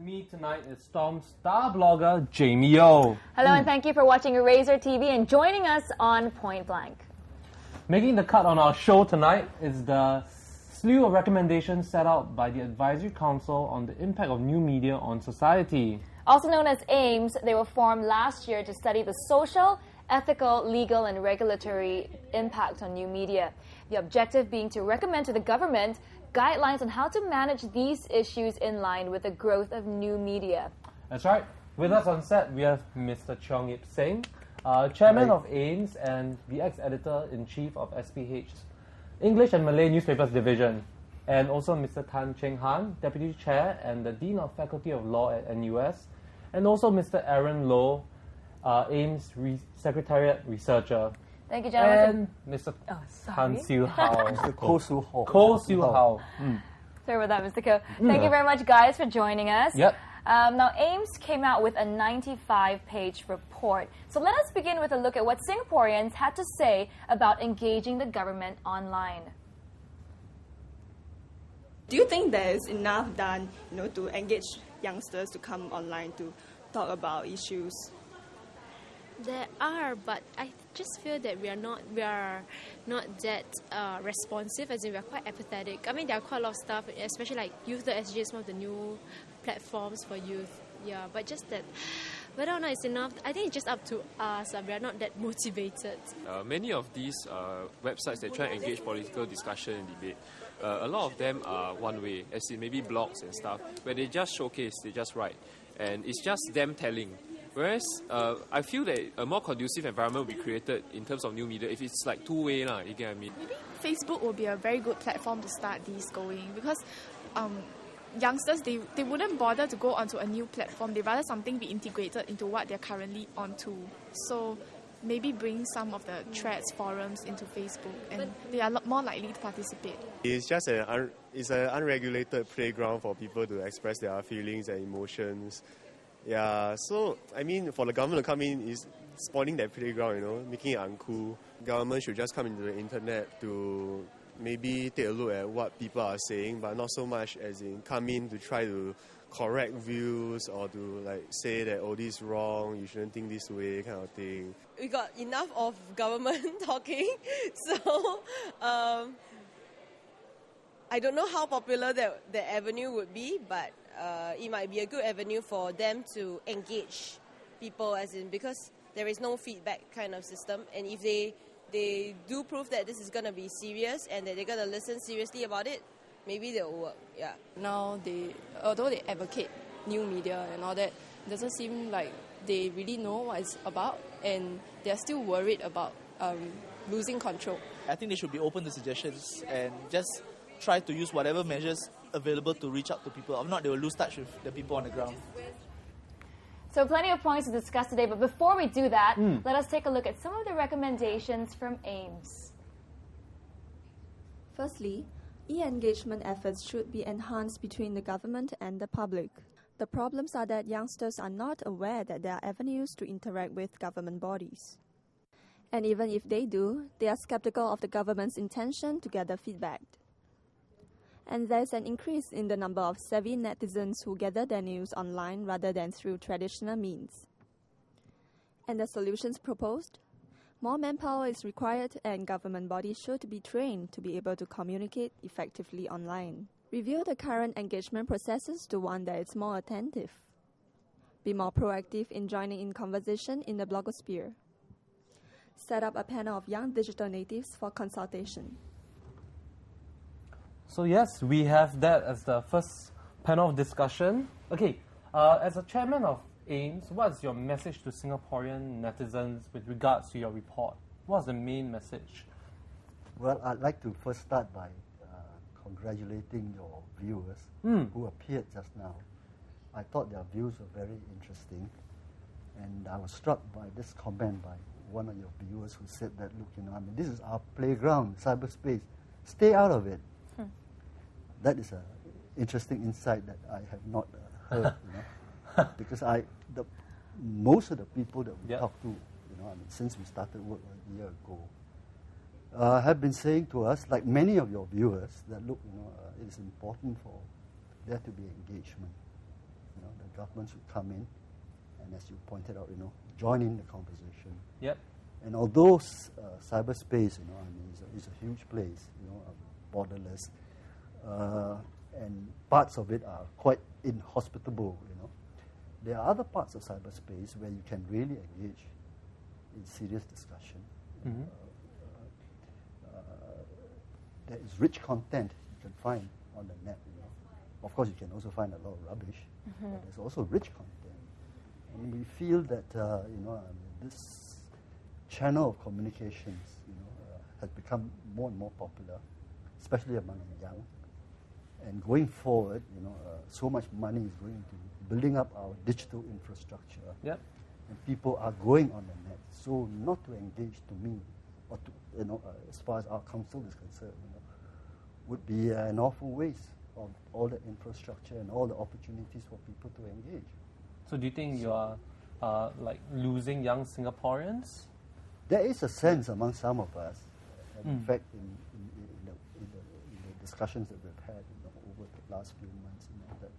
me tonight is Storm star blogger Jamie Yeo. Hello and thank you for watching Eraser TV and joining us on Point Blank. Making the cut on our show tonight is the slew of recommendations set out by the Advisory Council on the impact of new media on society. Also known as AIMS, they were formed last year to study the social, ethical, legal and regulatory impact on new media. The objective being to recommend to the government guidelines on how to manage these issues in line with the growth of new media. That's right. With us on set, we have Mr. Cheong Ip Seng, Chairman of AIMS and the ex-editor-in-chief of SPH's English and Malay Newspapers Division, and also Mr. Tan Cheng Han, Deputy Chair and the Dean of Faculty of Law at NUS, and also Mr. Aaron Loh, AIMS Secretariat Researcher. Thank you, gentlemen. And Mr. Han Siu Hao. Mr. Ko Siu Ho. Ko Siu Hao. Sorry about that, Mr. Ko. Thank you very much, guys, for joining us. Yep. Now, AIMS came out with a 95-page report. So let us begin with a look at what Singaporeans had to say about engaging the government online. Do you think there is enough done, to engage youngsters to come online to talk about issues? There are, but I just feel that we are not that responsive, as in we are quite apathetic. I mean, there are quite a lot of stuff, especially like Youth.SG is one of the new platforms for youth. Yeah, but just that, whether or not it's enough, I think it's just up to us. We are not that motivated. Many of these websites that try to engage political discussion and debate, a lot of them are one way, as in maybe blogs and stuff, where they just showcase, they just write, and it's just them telling. Whereas I feel that a more conducive environment will be created in terms of new media if it's like two-way, you get what I mean? Maybe Facebook will be a very good platform to start these going, because youngsters, they wouldn't bother to go onto a new platform. They'd rather something be integrated into what they're currently onto. So maybe bring some of the threads, forums into Facebook, and they are a lot more likely to participate. It's just an unregulated playground for people to express their feelings and emotions. Yeah, so, I mean, for the government to come in is spoiling that playground, making it uncool. Government should just come into the internet to maybe take a look at what people are saying, but not so much as in come in to try to correct views or to say that, oh, this is wrong, you shouldn't think this way, kind of thing. We got enough of government talking, so I don't know how popular the avenue would be, but it might be a good avenue for them to engage people, as in because there is no feedback kind of system, and if they do prove that this is going to be serious and that they're going to listen seriously about it, maybe they'll work. Yeah. Now although they advocate new media and all that, it doesn't seem like they really know what it's about, and they're still worried about losing control. I think they should be open to suggestions and just try to use whatever measures available to reach out to people. If not, they will lose touch with the people on the ground. So plenty of points to discuss today, but before we do that, let us take a look at some of the recommendations from AIMS. Firstly, e-engagement efforts should be enhanced between the government and the public. The problems are that youngsters are not aware that there are avenues to interact with government bodies. And even if they do, they are skeptical of the government's intention to gather feedback. And there's an increase in the number of savvy netizens who gather their news online rather than through traditional means. And the solutions proposed? More manpower is required, and government bodies should be trained to be able to communicate effectively online. Review the current engagement processes to one that is more attentive. Be more proactive in joining in conversation in the blogosphere. Set up a panel of young digital natives for consultation. So yes, we have that as the first panel of discussion. Okay, as a chairman of AIMS, what's your message to Singaporean netizens with regards to your report? What's the main message? Well, I'd like to first start by congratulating your viewers who appeared just now. I thought their views were very interesting, and I was struck by this comment by one of your viewers who said that, look, this is our playground, cyberspace. Stay out of it. That is an interesting insight that I have not heard, because most of the people that we talk to, since we started work a year ago, have been saying to us, like many of your viewers, that look, it is important for there to be engagement. the government should come in, and as you pointed out, join in the conversation. Yep. And although cyberspace, is a huge place, borderless, and parts of it are quite inhospitable, there are other parts of cyberspace where you can really engage in serious discussion. There is rich content you can find on the net. Of course, you can also find a lot of rubbish, but there's also rich content. And we feel that this channel of communications has become more and more popular, especially among the young. And going forward, so much money is going into building up our digital infrastructure. Yep. And people are going on the net. So not to engage, to me, or to, as far as our council is concerned, would be an awful waste of all the infrastructure and all the opportunities for people to engage. So do you think you are losing young Singaporeans? There is a sense among some of us, and in fact, in the discussions that we've had over the last few months, that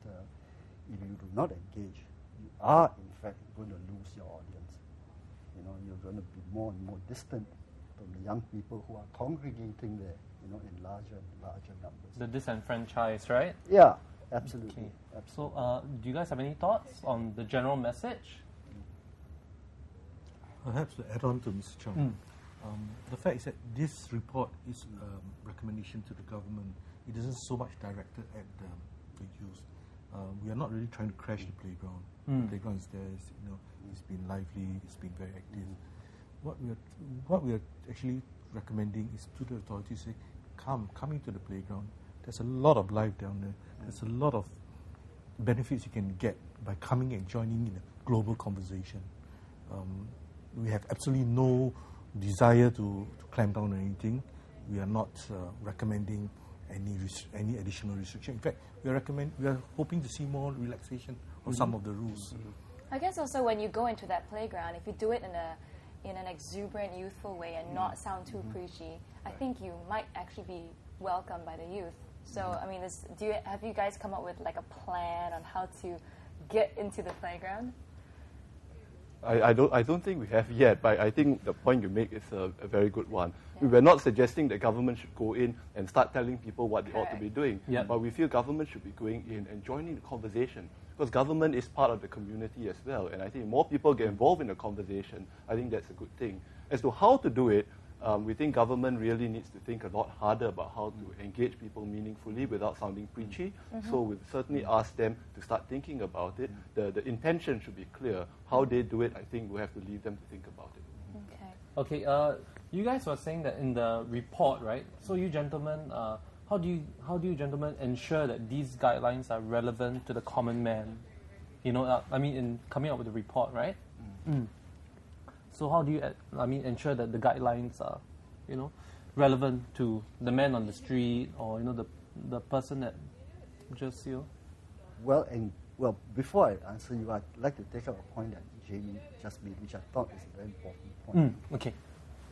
if you do not engage, you are in fact going to lose your audience. You're going to be more and more distant from the young people who are congregating there, in larger and larger numbers. The disenfranchised, right? Yeah, absolutely. Okay. Absolutely. So, do you guys have any thoughts on the general message? Perhaps to add on to Mr. Chung, the fact is that this report is a recommendation to the government. It isn't so much directed at the youth. We are not really trying to crash the playground. The playground is there. It's been lively. It's been very active. What we are actually recommending is to the authorities say, come into the playground. There's a lot of life down there. There's a lot of benefits you can get by coming and joining in a global conversation. We have absolutely no desire to clamp down on anything. We are not recommending any additional restriction. In fact, we are hoping to see more relaxation of some of the rules. I guess also when you go into that playground, if you do it in an exuberant, youthful way and not sound too preachy, I think you might actually be welcomed by the youth. So, I mean, have you guys come up with like a plan on how to get into the playground? I don't think we have yet, but I think the point you make is a very good one. Yeah. We were not suggesting that government should go in and start telling people what they ought to be doing, but we feel government should be going in and joining the conversation, because government is part of the community as well, and I think more people get involved in the conversation, I think that's a good thing. As to how to do it, we think government really needs to think a lot harder about how to engage people meaningfully without sounding preachy. So we've certainly asked them to start thinking about it. The intention should be clear. How they do it, I think we'll have to leave them to think about it. Okay. You guys were saying that in the report, right? So you gentlemen, how do you gentlemen ensure that these guidelines are relevant to the common man? In coming up with the report, right? So how do you, ensure that the guidelines are, relevant to the man on the street or the person that just Well, before I answer you, I'd like to take up a point that Jamie just made, which I thought is a very important point. Okay.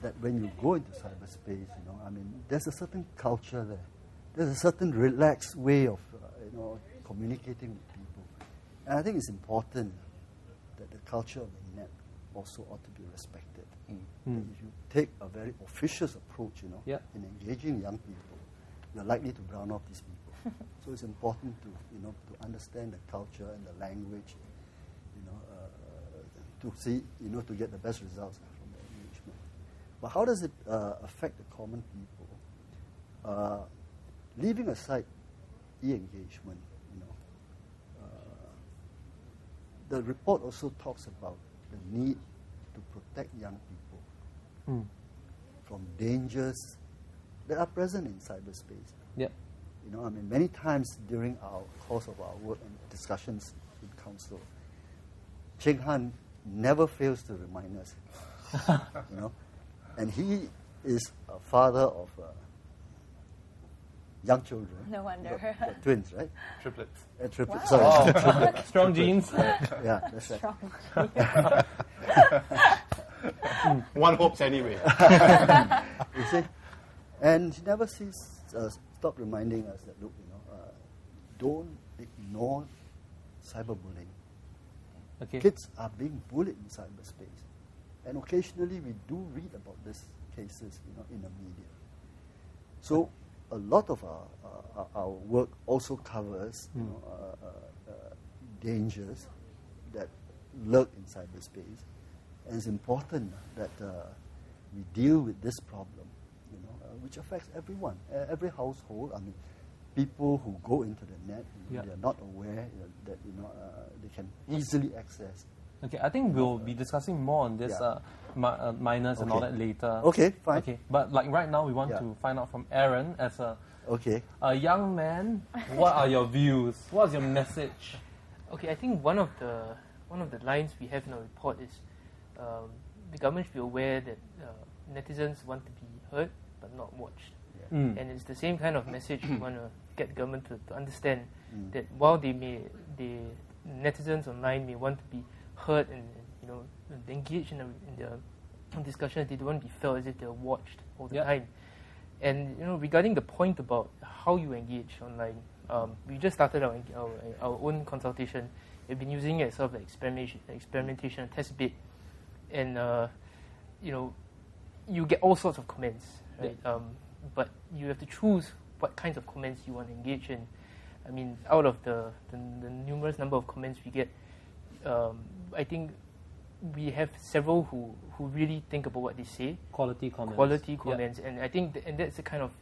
That when you go into cyberspace, there's a certain culture there. There's a certain relaxed way of, communicating with people, and I think it's important that the culture of the net also ought to be respected. If you take a very officious approach, in engaging young people, you're likely to drown off these people. So it's important to, to understand the culture and the language, to see, to get the best results from the engagement. But how does it affect the common people? Leaving aside e-engagement, the report also talks about the need to protect young people from dangers that are present in cyberspace. Yep. Many times during our course of our work and discussions in council, Cheng Han never fails to remind us, and he is a father of young children. No wonder. Twins, right? Triplets. Triplets. Wow. Sorry, triplets. Strong genes. Yeah, that's right. One hopes anyway. You see? And he never stop reminding us that, look, don't ignore cyberbullying. Okay. Kids are being bullied in cyberspace, and occasionally we do read about these cases, in the media. So a lot of our work also covers, dangers that lurk in cyberspace, and it's important that we deal with this problem, which affects everyone, every household. I mean, people who go into the net, they are not aware that they can easily access. Okay, I think we'll be discussing more on this minors and all that later. Okay, fine. Okay, but like right now, we want to find out from Aaron as a young man. What are your views? What's your message? Okay, I think one of the lines we have in our report is the government should be aware that netizens want to be heard but not watched. And it's the same kind of message we want to get the government to understand that while the netizens online may want to be heard and engaged in the discussions, they don't want to be felt as if they're watched all the time. And regarding the point about how you engage online, we just started our own consultation. We've been using it as sort of experimentation, test bed, and you get all sorts of comments, right? But you have to choose what kinds of comments you want to engage in. I mean, out of the numerous number of comments we get, I think we have several who really think about what they say. Quality comments. And I think that's the kind of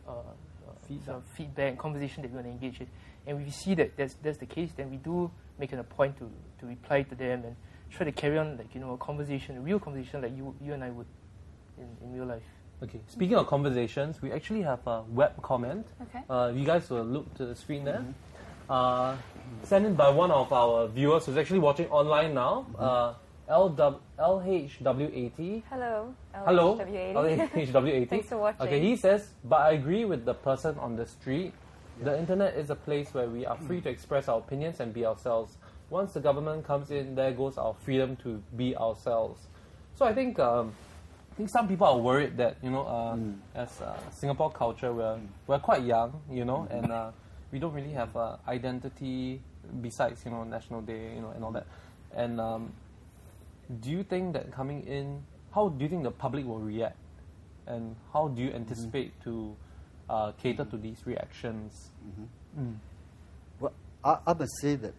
feedback and conversation that we want to engage in. And if we see that that's the case, then we do make it a point to reply to them and try to carry on a real conversation like you and I would in real life. Okay, speaking of conversations, we actually have a web comment. Okay. You guys will look to the screen there. Sent in by one of our viewers who's actually watching online now. LHW80. Hello. Hello. LHW80. LHW80. Thanks for watching. Okay, he says, but I agree with the person on the street. The internet is a place where we are free to express our opinions and be ourselves. Once the government comes in, there goes our freedom to be ourselves. So I think some people are worried that as Singapore culture, we're quite young, and we don't really have identity besides National Day, and all that. And do you think that coming in, how do you think the public will react, and how do you anticipate to cater to these reactions? Well, I must say that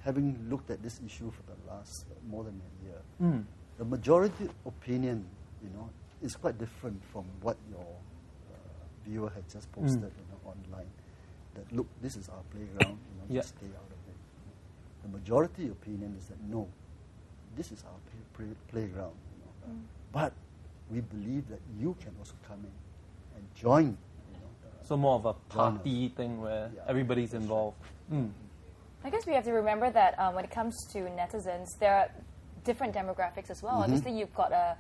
having looked at this issue for the last more than a year, the majority opinion, is quite different from what your viewer had just posted online. That look, this is our playground, just stay out of it. The majority opinion is that no, this is our playground. But we believe that you can also come in and join. So more of a party thing where everybody's involved. I guess we have to remember that when it comes to netizens, there are different demographics as well. Obviously, you've got a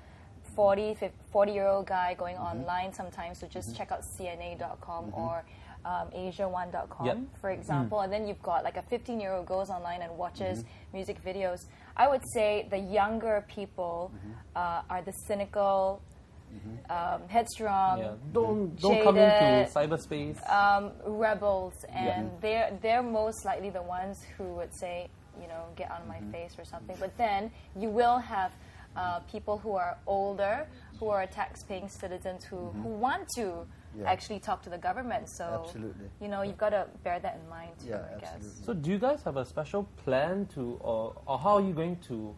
40-year-old guy going online sometimes to just check out CNA.com or Asia1.com, for example. And then you've got like a 15-year-old goes online and watches music videos. I would say the younger people are the cynical, headstrong, don't jaded, come into cyberspace, rebels, and they're most likely the ones who would say, get out of my face or something. But then you will have people who are older, who are tax-paying citizens who want to actually talk to the government. So, you've got to bear that in mind too, I guess. So do you guys have a special plan to, or how are you going to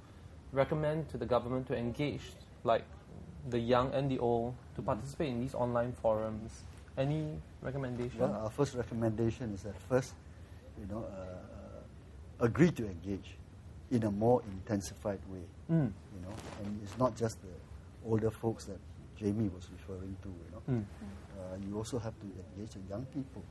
recommend to the government to engage, like, the young and the old to participate in these online forums? Any recommendation? Well, our first recommendation is that first, agree to engage in a more intensified way. And it's not just the older folks that Jamie was referring to. You also have to engage the young people.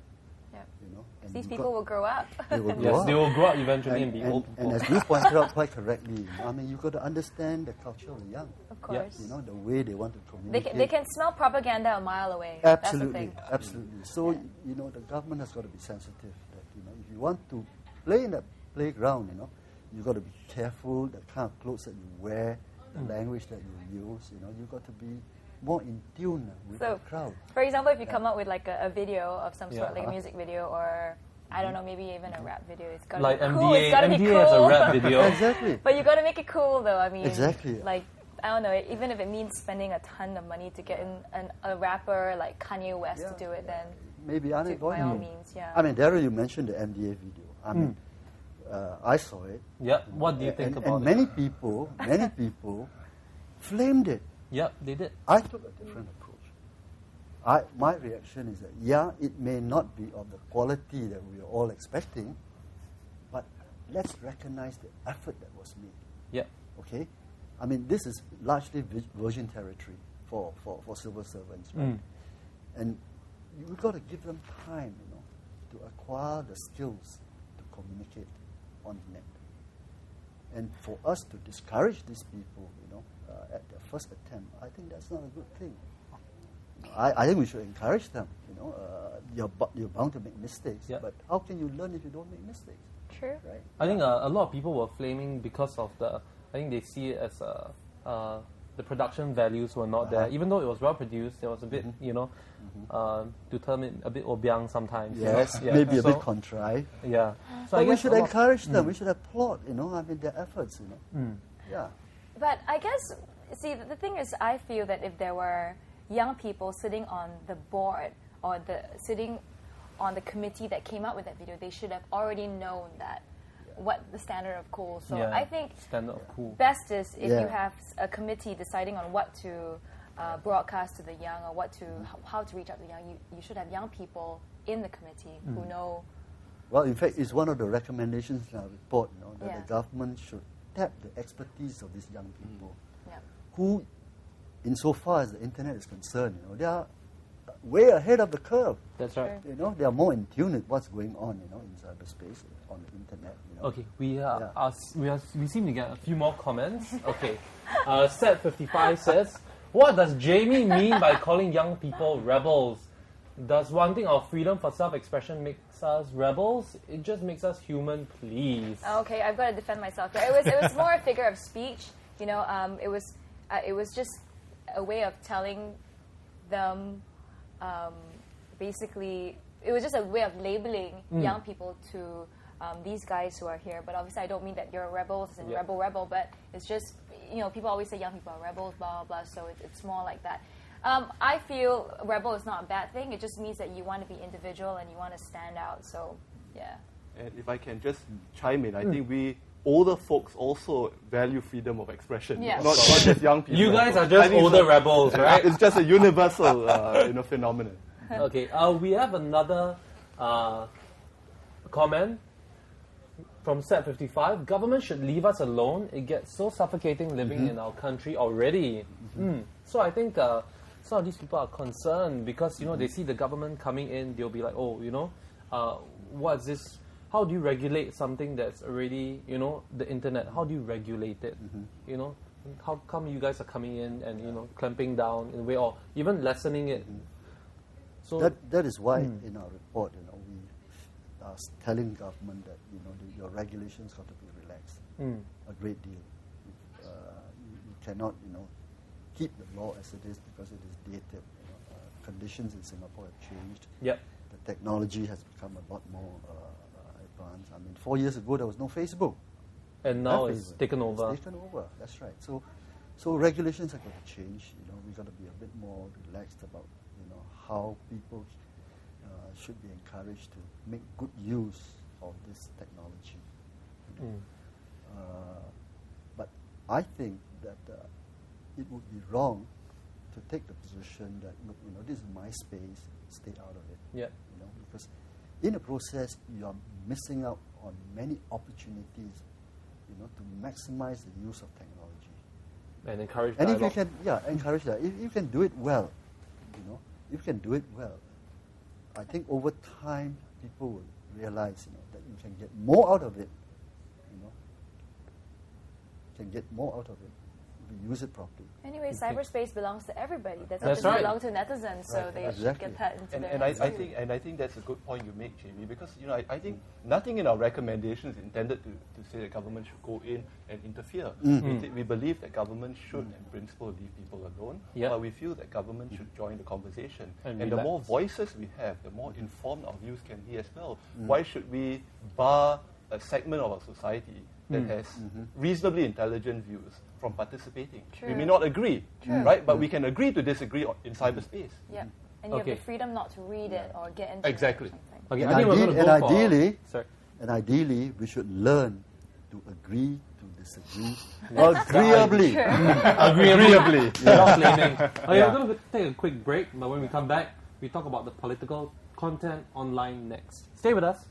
And these people will grow up. They will grow up. They will grow up eventually and be old people. And as you pointed out quite correctly, you've got to understand the culture of the young. Of course. The way they want to communicate. They can smell propaganda a mile away. Absolutely, That's the thing. absolutely. So, the government has got to be sensitive that, if you want to play in that playground, you've got to be careful, the kind of clothes that you wear, the language that you use, you've got to be more in tune with the crowd. For example, if you come up with like a video of some sort, like a music video or I don't know, maybe even a rap video. It's gotta like be cool. MDA, It's gotta MDA be cool. has a rap video. Exactly. But you gotta make it cool, though. I mean, Exactly. Like, I don't know. Even if it means spending a ton of money to get in a rapper like Kanye West to do it, then maybe by all means, yeah. I mean, Daryl, you mentioned the MDA video. I mean, I saw it. Yeah. What do you think about and it? many people flamed it. Yeah, they did. I took a different approach. My reaction is that, yeah, it may not be of the quality that we are all expecting, but let's recognize the effort that was made. Yeah. Okay? I mean, this is largely virgin territory for civil servants, right? And we've got to give them time, to acquire the skills to communicate on the net. And for us to discourage these people, at their first attempt, I think that's not a good thing. I think we should encourage them. You're bound to make mistakes, but how can you learn if you don't make mistakes? True. Right? I think a lot of people were flaming because of I think they see it as the production values were not there. Even though it was well produced, there was a bit, to term it a bit obiang sometimes. Yes, yeah. maybe a bit contrived. Yeah. So but we should encourage them. We should applaud, I mean, their efforts, Yeah. But I guess, see, the thing is, I feel that if there were young people sitting on the board or sitting on the committee that came up with that video, they should have already known that what the standard of cool. So I think standard of cool. Best is if you have a committee deciding on what to broadcast to the young or how to reach out to the young. You should have young people in the committee who know. Well, in fact, it's one of the recommendations in our report, that the government should tap the expertise of these young people, who, insofar as the internet is concerned, they are way ahead of the curve. That's right. They are more in tune with what's going on, in cyberspace, on the internet. Okay, we seem to get a few more comments. Okay, Set55 says, "What does Jamie mean by calling young people rebels? Does wanting our freedom for self-expression makes us rebels? It just makes us human, please." Okay, I've got to defend myself here. It was more a figure of speech. It was just a way of telling them. Basically, it was just a way of labeling young people to these guys who are here. But obviously, I don't mean that you're rebels and rebel. But it's just people always say young people are rebels, blah blah blah. So it's more like that. I feel rebel is not a bad thing. It just means that you want to be individual and you want to stand out. So, yeah. And if I can just chime in, I think older folks also value freedom of expression, not just young people. You guys are just older rebels, right? It's just a universal phenomenon. Okay, we have another comment from Set55. Government should leave us alone. It gets so suffocating living in our country already. So I think some of these people are concerned because they see the government coming in. They'll be like, what's this? How do you regulate something that's already the internet? How do you regulate it? How come you guys are coming in and clamping down in a way or even lessening it? So that is why in our report, we are telling government that your regulations got to be relaxed a great deal. You cannot keep the law as it is because it is dated. Conditions in Singapore have changed. Yep. The technology has become a lot more advanced. I mean, 4 years ago there was no Facebook, and now it's taken over. It's taken over. That's right. So regulations are going to change. We've got to be a bit more relaxed about how people should be encouraged to make good use of this technology. But I think that it would be wrong to take the position that look, this is my space, stay out of it. Yeah. Because in the process you are missing out on many opportunities, to maximize the use of technology and encourage. And if you can, encourage that. If you can do it well, if you can do it well, I think over time people will realize, that you can get more out of it. You can get more out of it we use it properly. Anyway, cyberspace belongs to everybody. That's That's not right. belong to netizens, so they should get that into their heads too. I think that's a good point you make, Jamie, because I think nothing in our recommendations is intended to say that government should go in and interfere. We believe that government should, in principle, leave people alone, but we feel that government should join the conversation. And the more voices we have, the more informed our views can be as well. Why should we bar a segment of our society that has reasonably intelligent views from participating? True. We may not agree, True. right? But we can agree to disagree in cyberspace. Yeah, and you have the freedom not to read it or get into Exactly. it or something. Okay, And, I think we're going to go ideally, we should learn to agree to disagree agreeably. Agreeably. Without claiming. Okay, Yeah. we're going to take a quick break, but when we come back, we talk about the political content online next. Stay with us.